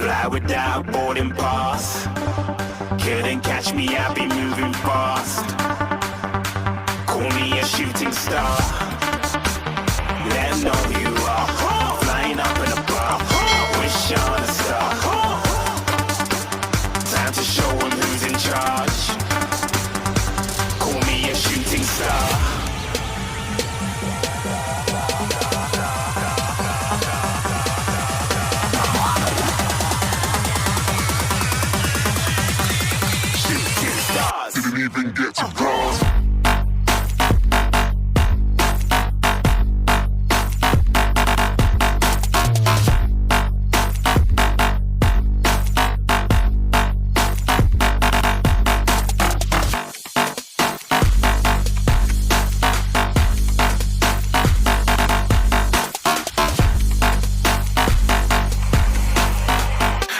Fly without boarding pass. Couldn't catch me, I be moving fast. Call me a shooting star. Let 'em know who you are. Flying up in a bar. Wish on a star. Time to show 'em who's in charge. Call me a shooting star. Didn't even get to cross.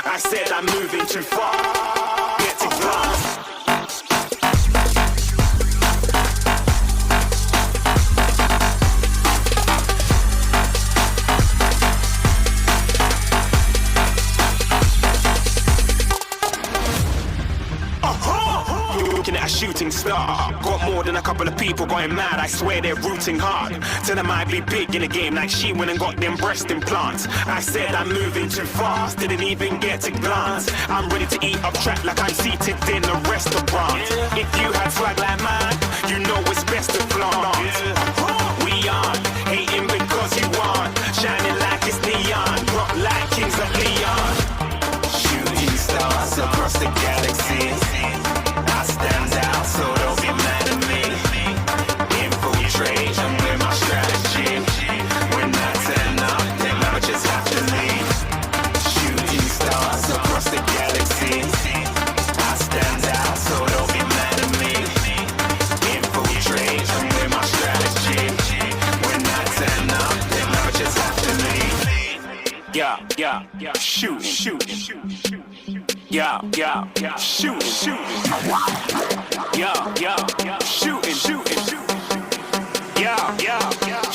I said I'm moving too far. Get to glass. Looking at a shooting star. Got more than a couple of people going mad. I swear they're rooting hard. Tell them I'd be big in the game like she went and got them breast implants. I said I'm moving too fast. Didn't even get to glance. I'm ready to eat up track like I'm seated in a restaurant. If you had swag like mine, you know it's best to flaunt. We aren't hating because you aren't. Shining like it's neon. Rock like kings of Leon. Shooting stars across the galaxy. I stand out, so don't be mad at me. Infiltration with my strategy. When I turn up, then I just have to leave. Shooting stars across the galaxy. I stand out, so don't be mad at me. Infiltration with my strategy. When I turn up, then I just have to leave. Yeah, shoot, yeah, shoot, yeah, shooting, yeah,